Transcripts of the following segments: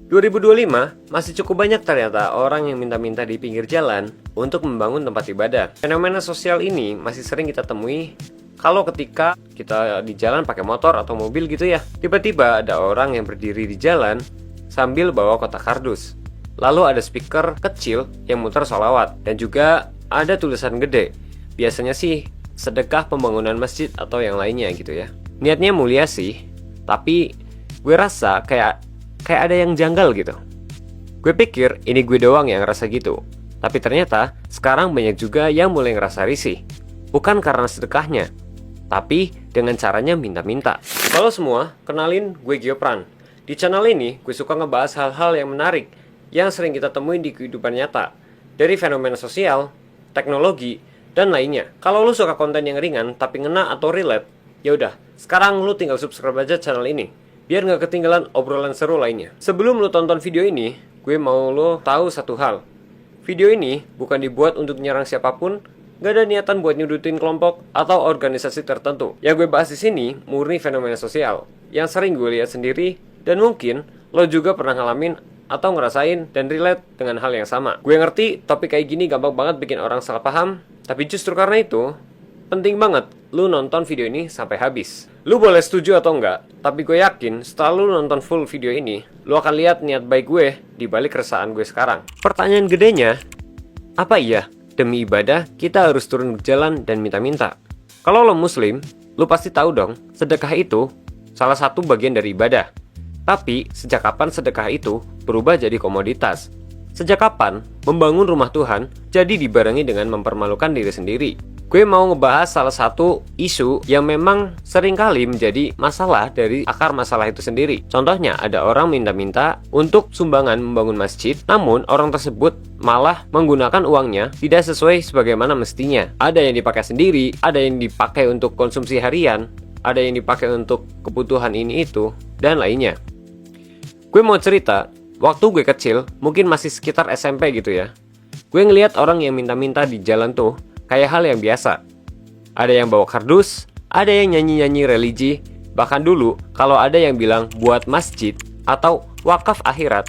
2025 masih cukup banyak ternyata orang yang minta-minta di pinggir jalan untuk membangun tempat ibadah. Fenomena sosial ini masih sering kita temui kalau ketika kita di jalan pakai motor atau mobil gitu ya. Tiba-tiba ada orang yang berdiri di jalan sambil bawa kotak kardus. Lalu ada speaker kecil yang muter sholawat dan juga ada tulisan gede. Biasanya sih sedekah pembangunan masjid atau yang lainnya gitu ya. Niatnya mulia sih, tapi gue rasa kayak ada yang janggal gitu. Gue pikir ini gue doang yang ngerasa gitu. Tapi ternyata sekarang banyak juga yang mulai ngerasa risih. Bukan karena sedekahnya, tapi dengan caranya minta-minta. Halo semua, kenalin gue Giopran. Di channel ini gue suka ngebahas hal-hal yang menarik yang sering kita temuin di kehidupan nyata, dari fenomena sosial, teknologi, dan lainnya. Kalau lu suka konten yang ringan tapi ngena atau relate, ya udah, sekarang lu tinggal subscribe aja channel ini biar nggak ketinggalan obrolan seru lainnya. Sebelum lo tonton video ini, gue mau lo tahu satu hal. Video ini bukan dibuat untuk menyerang siapapun, nggak ada niatan buat nyudutin kelompok atau organisasi tertentu. Yang gue bahas di sini murni fenomena sosial yang sering gue lihat sendiri, dan mungkin lo juga pernah ngalamin atau ngerasain dan relate dengan hal yang sama. Gue ngerti topik kayak gini gampang banget bikin orang salah paham, tapi justru karena itu penting banget lu nonton video ini sampai habis. Lu boleh setuju atau enggak, tapi gue yakin setelah lu nonton full video ini, lu akan lihat niat baik gue di balik keresahan gue sekarang. Pertanyaan gedenya, apa iya demi ibadah kita harus turun ke jalan dan minta-minta? Kalau lo muslim, lu pasti tahu dong, sedekah itu salah satu bagian dari ibadah. Tapi sejak kapan sedekah itu berubah jadi komoditas? Sejak kapan membangun rumah Tuhan jadi dibarengi dengan mempermalukan diri sendiri? Gue mau ngebahas salah satu isu yang memang seringkali menjadi masalah dari akar masalah itu sendiri. Contohnya, ada orang minta-minta untuk sumbangan membangun masjid, namun orang tersebut malah menggunakan uangnya tidak sesuai sebagaimana mestinya. Ada yang dipakai sendiri, ada yang dipakai untuk konsumsi harian, ada yang dipakai untuk kebutuhan ini itu, dan lainnya. Gue mau cerita, waktu gue kecil, mungkin masih sekitar SMP gitu ya, gue ngeliat orang yang minta-minta di jalan tuh kayak hal yang biasa. Ada yang bawa kardus, ada yang nyanyi-nyanyi religi, bahkan dulu kalau ada yang bilang buat masjid atau wakaf akhirat,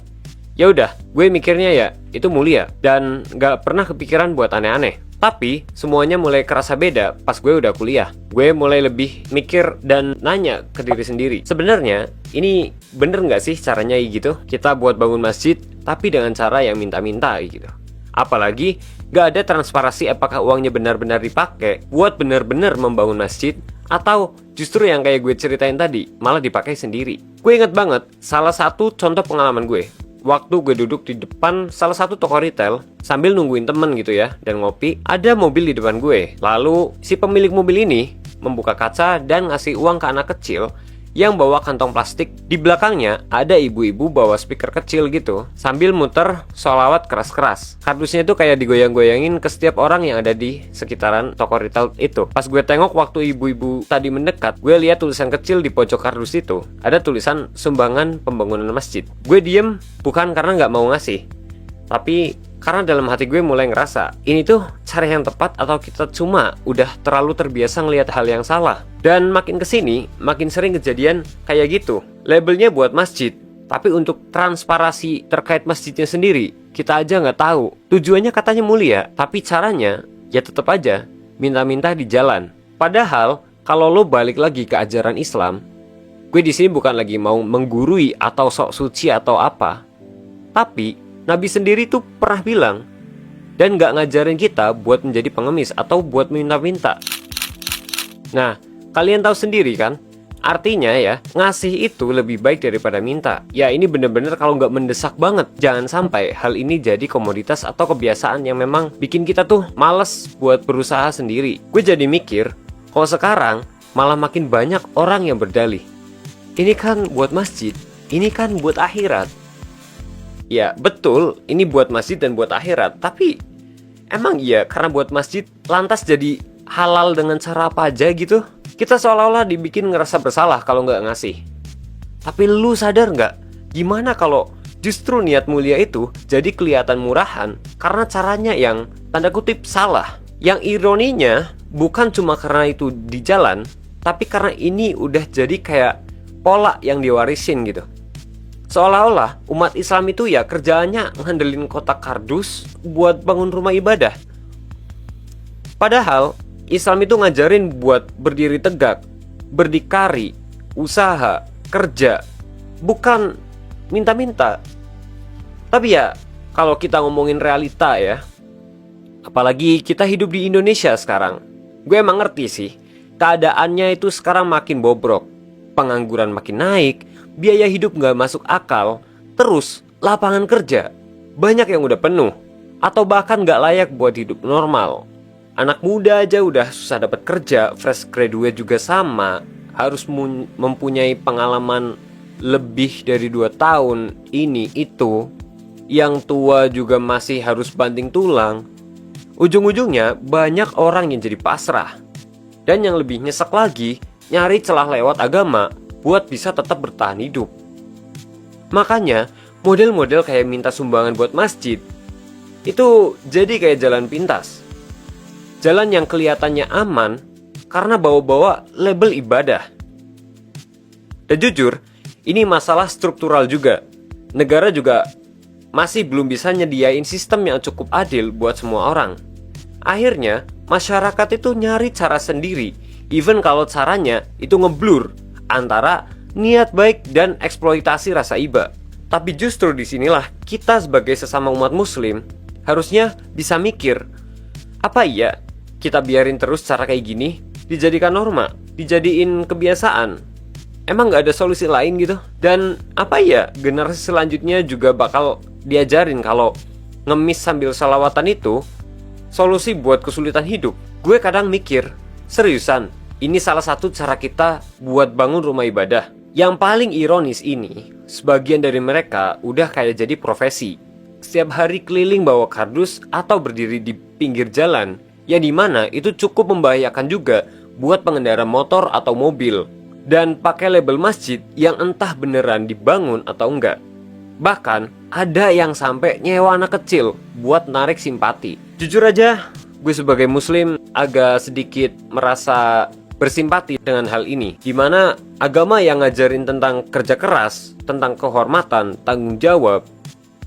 ya udah, gue mikirnya ya itu mulia dan gak pernah kepikiran buat aneh-aneh. Tapi semuanya mulai kerasa beda pas gue udah kuliah. Gue mulai lebih mikir dan nanya ke diri sendiri, sebenarnya ini bener gak sih caranya gitu? Kita buat bangun masjid tapi dengan cara yang minta-minta gitu. Apalagi gak ada transparansi apakah uangnya benar-benar dipakai buat benar-benar membangun masjid, atau justru yang kayak gue ceritain tadi malah dipakai sendiri. Gue inget banget salah satu contoh pengalaman gue. Waktu gue duduk di depan salah satu toko retail sambil nungguin temen gitu ya dan ngopi, ada mobil di depan gue. Lalu si pemilik mobil ini membuka kaca dan ngasih uang ke anak kecil yang bawa kantong plastik. Di belakangnya ada ibu-ibu bawa speaker kecil gitu sambil muter sholawat keras-keras. Kardusnya itu kayak digoyang-goyangin ke setiap orang yang ada di sekitaran toko retail itu. Pas gue tengok waktu ibu-ibu tadi mendekat, gue lihat tulisan kecil di pojok kardus itu, ada tulisan sumbangan pembangunan masjid. Gue diem bukan karena nggak mau ngasih, tapi karena dalam hati gue mulai ngerasa ini tuh cara yang tepat atau kita cuma udah terlalu terbiasa ngelihat hal yang salah. Dan makin kesini makin sering kejadian kayak gitu. Labelnya buat masjid, tapi untuk transparansi terkait masjidnya sendiri kita aja nggak tahu. Tujuannya katanya mulia, tapi caranya ya tetap aja minta-minta di jalan. Padahal kalau lo balik lagi ke ajaran Islam, gue di sini bukan lagi mau menggurui atau sok suci atau apa, tapi Nabi sendiri tuh pernah bilang dan gak ngajarin kita buat menjadi pengemis atau buat minta-minta. Nah, kalian tahu sendiri kan, artinya ya ngasih itu lebih baik daripada minta. Ya ini bener-bener kalau gak mendesak banget. Jangan sampai hal ini jadi komoditas atau kebiasaan yang memang bikin kita tuh males buat berusaha sendiri. Gue jadi mikir, kalau sekarang malah makin banyak orang yang berdalih, ini kan buat masjid, ini kan buat akhirat. Ya betul, ini buat masjid dan buat akhirat. Tapi emang iya karena buat masjid lantas jadi halal dengan cara apa aja gitu? Kita seolah-olah dibikin ngerasa bersalah kalau nggak ngasih. Tapi lu sadar nggak? Gimana kalau justru niat mulia itu jadi kelihatan murahan karena caranya yang tanda kutip salah? Yang ironinya bukan cuma karena itu di jalan, tapi karena ini udah jadi kayak pola yang diwarisin gitu. Seolah-olah umat Islam itu ya kerjaannya ngandelin kotak kardus buat bangun rumah ibadah. Padahal Islam itu ngajarin buat berdiri tegak, berdikari, usaha, kerja, bukan minta-minta. Tapi ya kalau kita ngomongin realita ya, apalagi kita hidup di Indonesia sekarang, gue emang ngerti sih, keadaannya itu sekarang makin bobrok, pengangguran makin naik, biaya hidup nggak masuk akal, terus lapangan kerja banyak yang udah penuh atau bahkan nggak layak buat hidup normal. Anak muda aja udah susah dapat kerja, fresh graduate juga sama, harus mempunyai pengalaman lebih dari 2 tahun ini itu. Yang tua juga masih harus banting tulang. Ujung-ujungnya banyak orang yang jadi pasrah. Dan yang lebih nyesek lagi, nyari celah lewat agama buat bisa tetap bertahan hidup. Makanya model-model kayak minta sumbangan buat masjid itu jadi kayak jalan pintas, jalan yang kelihatannya aman karena bawa-bawa label ibadah. Dan jujur, ini masalah struktural juga. Negara juga masih belum bisa nyediain sistem yang cukup adil buat semua orang. Akhirnya masyarakat itu nyari cara sendiri, even kalau caranya itu ngeblur antara niat baik dan eksploitasi rasa iba. Tapi justru disinilah kita sebagai sesama umat muslim harusnya bisa mikir, apa iya kita biarin terus cara kayak gini dijadikan norma, dijadiin kebiasaan? Emang gak ada solusi lain gitu? Dan apa ya generasi selanjutnya juga bakal diajarin kalau ngemis sambil salawatan itu solusi buat kesulitan hidup? Gue kadang mikir, seriusan, ini salah satu cara kita buat bangun rumah ibadah. Yang paling ironis ini, sebagian dari mereka udah kayak jadi profesi. Setiap hari keliling bawa kardus atau berdiri di pinggir jalan, yang dimana itu cukup membahayakan juga buat pengendara motor atau mobil. Dan pakai label masjid yang entah beneran dibangun atau enggak. Bahkan ada yang sampai nyewa anak kecil buat narik simpati. Jujur aja, gue sebagai muslim agak sedikit merasa bersimpati dengan hal ini, dimana agama yang ngajarin tentang kerja keras, tentang kehormatan, tanggung jawab,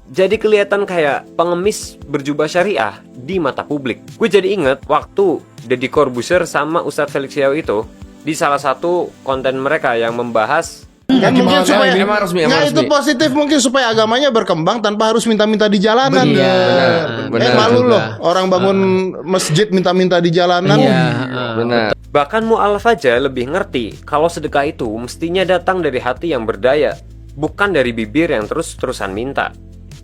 jadi kelihatan kayak pengemis berjubah syariah di mata publik. Gue jadi inget waktu Deddy Corbuzier sama Ustadz Felix Xiao itu di salah satu konten mereka yang membahas Kan mungkin supaya emang resmi. itu positif, mungkin supaya agamanya berkembang tanpa harus minta-minta di jalanan. Benar malu juga. loh orang bangun masjid minta-minta di jalanan. Benar. Bahkan mu'alaf aja lebih ngerti kalau sedekah itu mestinya datang dari hati yang berdaya, bukan dari bibir yang terus-terusan minta.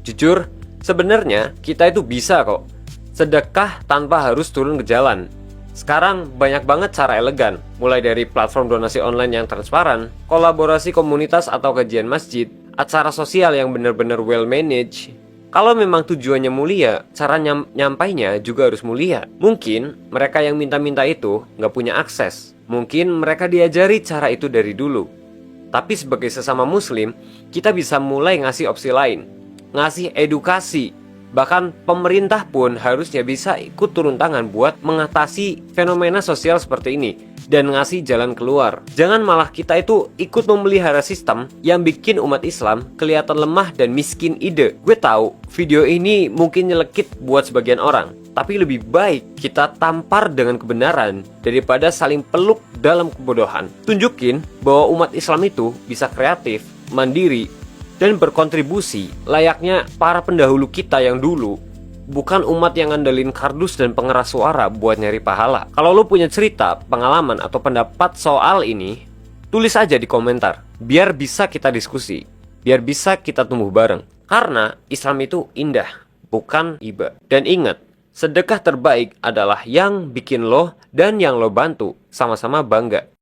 Jujur, sebenarnya kita itu bisa kok sedekah tanpa harus turun ke jalan. Sekarang banyak banget cara elegan, mulai dari platform donasi online yang transparan, kolaborasi komunitas atau kajian masjid, acara sosial yang benar-benar well managed. Kalau memang tujuannya mulia, cara nyampainya juga harus mulia. Mungkin mereka yang minta-minta itu nggak punya akses. Mungkin mereka diajari cara itu dari dulu. Tapi sebagai sesama muslim, kita bisa mulai ngasih opsi lain, ngasih edukasi. Bahkan pemerintah pun harusnya bisa ikut turun tangan buat mengatasi fenomena sosial seperti ini dan ngasih jalan keluar. Jangan malah kita itu ikut memelihara sistem yang bikin umat Islam kelihatan lemah dan miskin ide. Gue tahu video ini mungkin nyelekit buat sebagian orang, tapi lebih baik kita tampar dengan kebenaran daripada saling peluk dalam kebodohan. Tunjukin bahwa umat Islam itu bisa kreatif, mandiri, dan berkontribusi layaknya para pendahulu kita yang dulu. Bukan umat yang ngandelin kardus dan pengeras suara buat nyari pahala. Kalau lo punya cerita, pengalaman, atau pendapat soal ini, tulis aja di komentar, biar bisa kita diskusi, biar bisa kita tumbuh bareng. Karena Islam itu indah, bukan iba. Dan ingat, sedekah terbaik adalah yang bikin lo dan yang lo bantu sama-sama bangga.